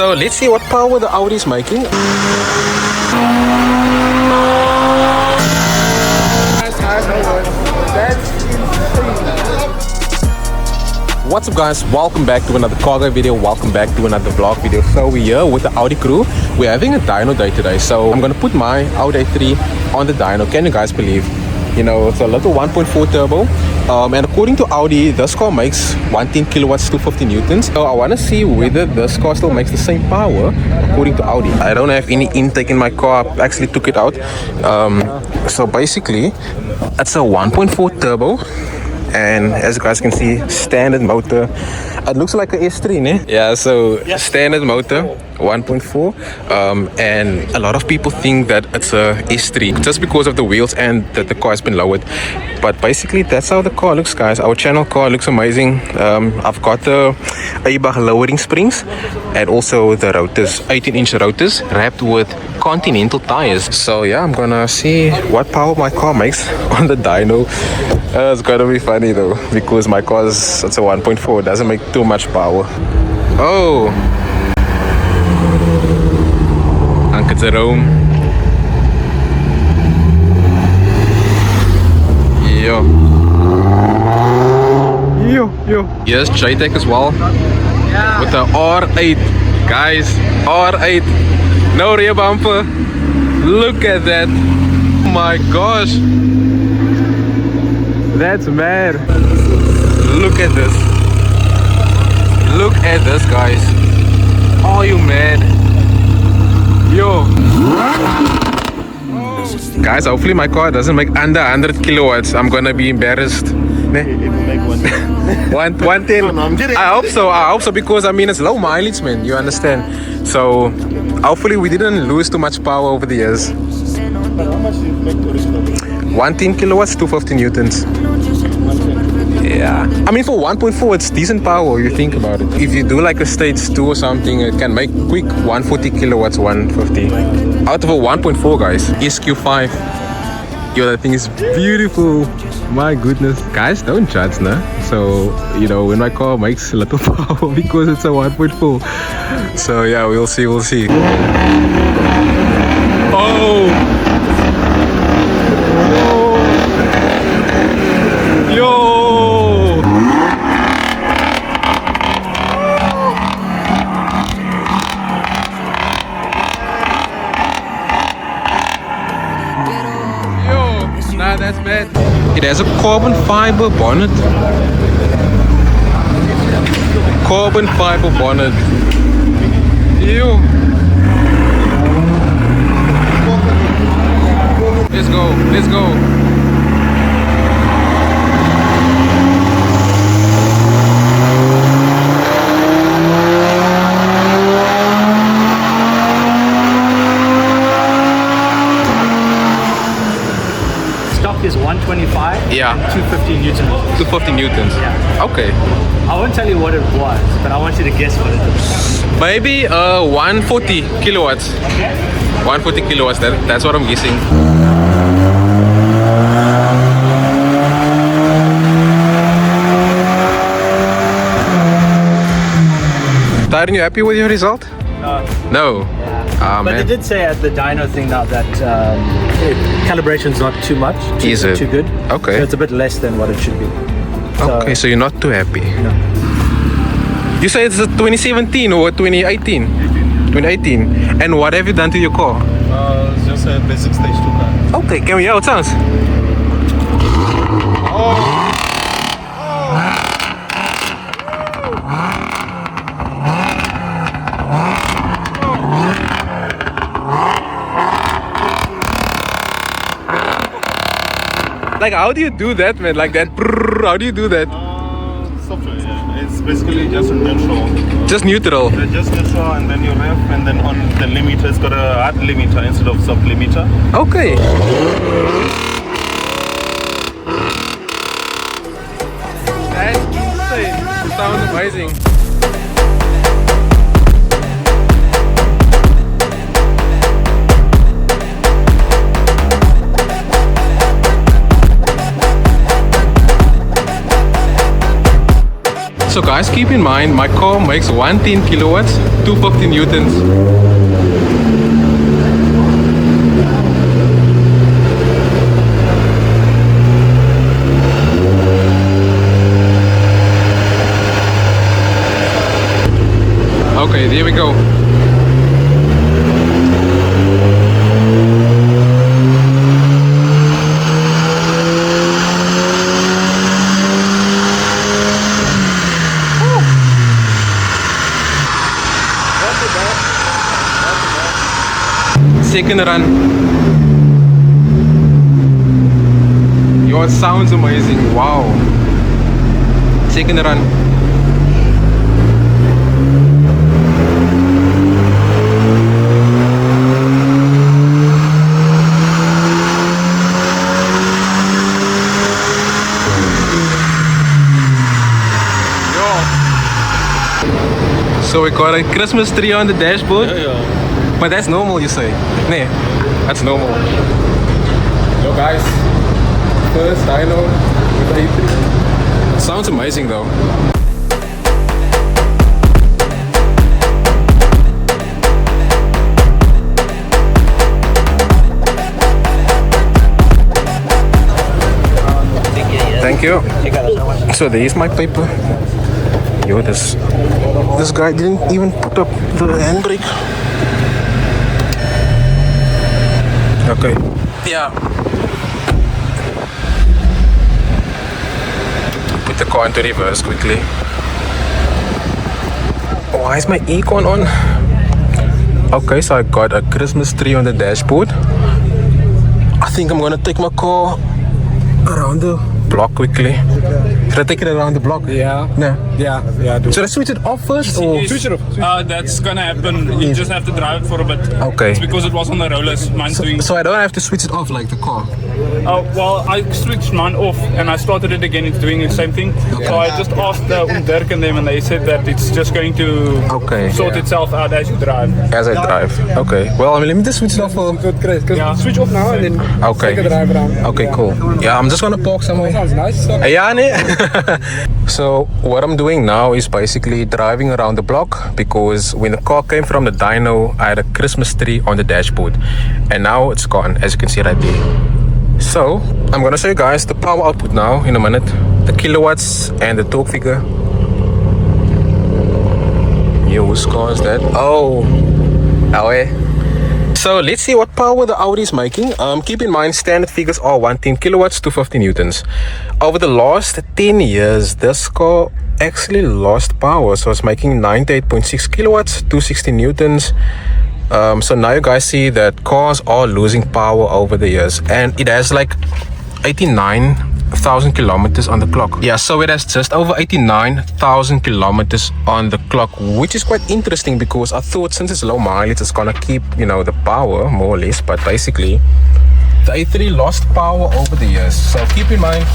So let's see what power the Audi is making. What's up guys, welcome back to another cargo video, welcome back to another vlog video. So we're here with the Audi crew. We're having a dyno day today, so I'm gonna put my Audi A3 on the dyno. Can you guys believe? You know, it's a little 1.4 turbo, and according to Audi, this car makes 110 kilowatts, 250 newtons. So I want to see whether this car still makes the same power according to Audi. I don't have any intake in my car. I actually took it out. So basically, it's a 1.4 turbo. And as you guys can see, standard motor. It looks like a S3, ne? Yeah, so standard motor, 1.4. And a lot of people think that it's a S3 just because of the wheels and that the car has been lowered. But basically, that's how the car looks, guys. Our channel car looks amazing. I've got the Aibach lowering springs and also the rotors, 18-inch rotors wrapped with Continental tires. So yeah, I'm gonna see what power my car makes on the dyno. It's gonna be funny though, because my car is, it's a 1.4, doesn't make too much power. Oh, Uncle Jerome. Yo. Here's JTech as well, with the R8, guys. R8, no rear bumper. Look at that. Oh my gosh, that's mad. Look at this. Look at this, guys. Are you mad? Yo. Guys, hopefully my car doesn't make under 100 kilowatts. I'm gonna be embarrassed. It will make 110. No, I'm kidding. I hope so because I mean it's low mileage, man. You understand? So hopefully we didn't lose too much power over the years. But how much do you make originally? 110 kilowatts, 250 newtons. Yeah, I mean for 1.4 it's decent power. You think about it. If you do like a stage 2 or something, it can make quick 140 kilowatts, 150 out of a 1.4, guys. SQ5. Yo, that thing is beautiful. My goodness, guys, don't judge, nah. So you know, when my car makes a little power because it's a 1.4. So yeah, we'll see. Oh. Nah, that's bad. It has a carbon fiber bonnet. Carbon fiber bonnet. Ew. Let's go. Is 125, yeah, 250 newtons. 250 newtons. Yeah. Okay. I won't tell you what it was, but I want you to guess what it is. Maybe 140 kilowatts. Okay. 140 kilowatts. That's what I'm guessing. Tyron, you happy with your result? No. But man. they did say at the dyno thing now that calibration's not too much. Is it? Too good. Okay. So it's a bit less than what it should be. Okay, so you're not too happy. No. You say it's a 2017 or 2018? 2018. And what have you done to your car? It's just a basic stage 2 car. Okay, can we hear what sounds? Like, how do you do that, man? Like that, brrr, how do you do that? Software, yeah. It's basically just neutral. Just neutral. Just neutral, and then you rev, and then on the limiter, it's got a hard limiter instead of soft limiter. Okay. That's insane. It sounds amazing. So guys, Guys, keep in mind my car makes 110 kilowatts, 250 newtons. Okay, there we go. Second run. Yo, it sounds amazing. Wow. Second run. So we got a Christmas tree on the dashboard. Yeah. But that's normal, you say? Nee, that's normal. Yo guys, first dyno with A3. Sounds amazing though. Thank you. So there is my paper. Yo, this guy didn't even put up the handbrake. Okay. Yeah. Put the car into reverse quickly. Why is my aircon on? Okay, so I got a Christmas tree on the dashboard. I think I'm gonna take my car around the block quickly. Should I take it around the block? Yeah. No. Yeah. Do. Should I switch it off first? Or? Switch it off. That's gonna happen. You just have to drive it for a bit. Okay. It's because it was on the rollers. Mine's doing. So I don't have to switch it off like the car. Well, I switched mine off and I started it again. It's doing the same thing. Okay. So I just asked Dirk and them, and they said that it's just going to sort itself out as you drive. As I drive. Okay. Well, let me just switch it off for. Yeah. Switch off now and then Okay. take a drive around. Okay, cool. Yeah, I'm just gonna park somewhere. Sounds nice. Yeah, nee. So what I'm doing now is basically driving around the block, because when the car came from the dyno, I had a Christmas tree on the dashboard, and now it's gone, as you can see right there. So I'm gonna show you guys the power output now in a minute, the kilowatts and the torque figure. Yo, whose car is that? Oh, Audi. So let's see what power the Audi is making. Keep in mind, standard figures are 110 kilowatts, 250 newtons. Over the last 10 years, this car actually lost power. So it's making 98.6 kilowatts, 260 newtons. So now you guys see that cars are losing power over the years. And it has like 89,000 kilometers on the clock. Yeah, so it has just over 89,000 kilometers on the clock, which is quite interesting, because I thought since it's low mileage, it's gonna keep, you know, the power more or less. But basically, the A3 lost power over the years. So keep in mind,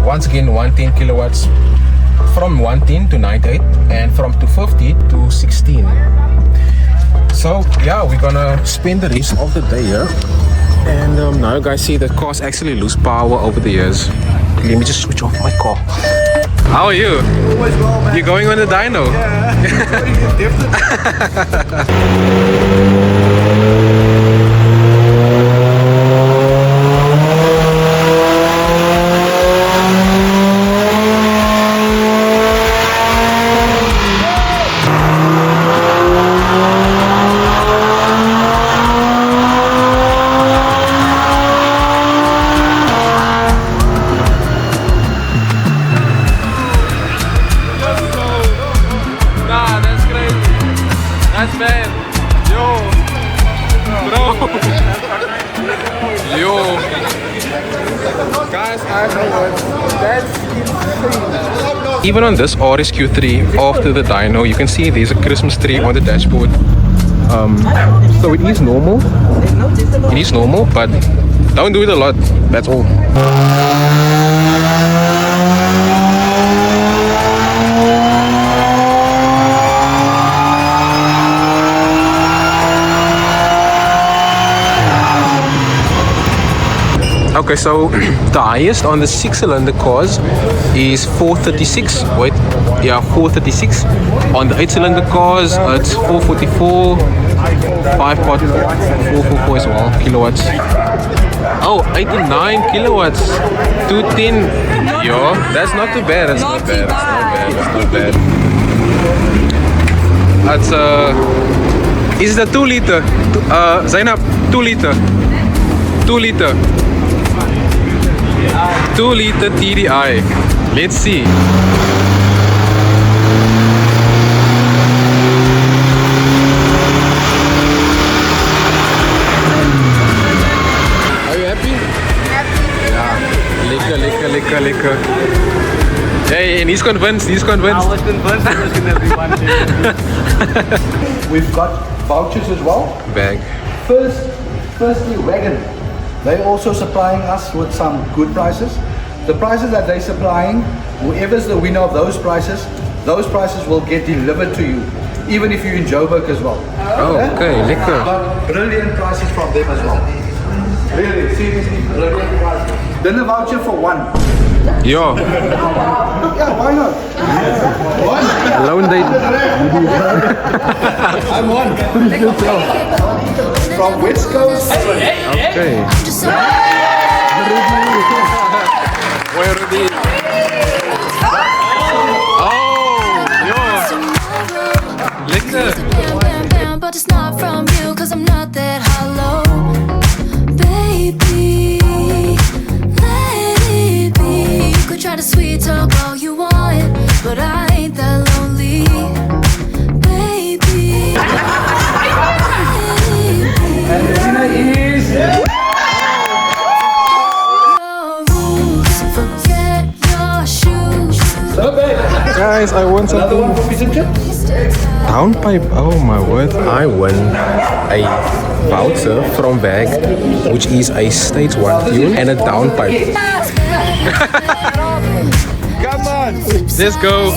once again, 110 kilowatts from 110 to 98, and from 250 to 16. So yeah, we're gonna spend the rest of the day here. And now you guys see that cars actually lose power over the years. Let me just switch off my car. How are you? Always well, man. You going on the dyno? Even on this RSQ3 after the dyno, you can see there's a Christmas tree on the dashboard. So it is normal. It is normal, but don't do it a lot. That's all. Okay, so the highest on the 6-cylinder cars is 436. Wait, yeah, 436. On the 8-cylinder cars, it's 444. 5-pot 444 as well, kilowatts. Oh, 89 kilowatts. 210. Yo, that's not too bad. That's not bad. That's not bad. That's is the 2 liter? Zainab, 2 liter. 2 liter. 2 liter TDI. Let's see. Are you happy? Happy. Yeah. Lekker. Hey, and he's convinced. I was convinced it was going to be one thing. We've got vouchers as well. Bag. Firstly, Wagon. They're also supplying us with some good prices. The prices that they're supplying, whoever's the winner of those prices will get delivered to you, even if you're in Joburg as well. Oh, okay, lekker. But brilliant prices from them as well. Really, seriously, brilliant prices. Then the voucher for one. Yo, Yeah, why not? One. alone date. I'm one. From West Coast. Okay. Where are these? Oh, yo. Lekker. But it's not from you, cause I'm not that hollow. Baby, let it be. You could try to sweet talk all you want, but I ain't that lonely. Baby, And the winner is... forget your shoes. Guys, I won Another something. one for fish and chips? Downpipe. Oh my word. I won a voucher from Bag, which is a stage 1 tune and a downpipe. Come on. Let's go.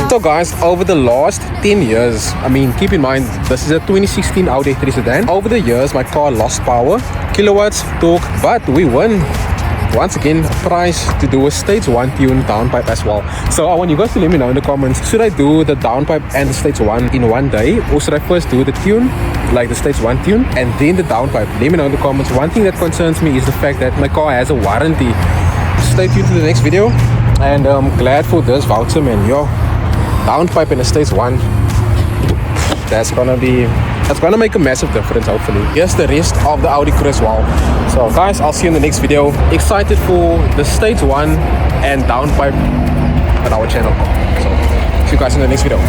So guys, over the last 10 years, I mean, keep in mind, this is a 2016 Audi A3 sedan. Over the years, my car lost power, kilowatts, torque, but we won, once again, a prize to do a stage 1 tune downpipe as well. So I want you guys to let me know in the comments, should I do the downpipe and the stage 1 in one day, or should I first do the tune, like the stage 1 tune, and then the downpipe? Let me know in the comments. One thing that concerns me is the fact that my car has a warranty. Stay tuned to the next video, and I'm glad for this voucher, man. Yo, downpipe in a stage 1, that's gonna make a massive difference, hopefully. Here's the rest of the Audi crew as well. So guys, I'll see you in the next video. Excited for the stage 1 and downpipe on our channel. So see you guys in the next video.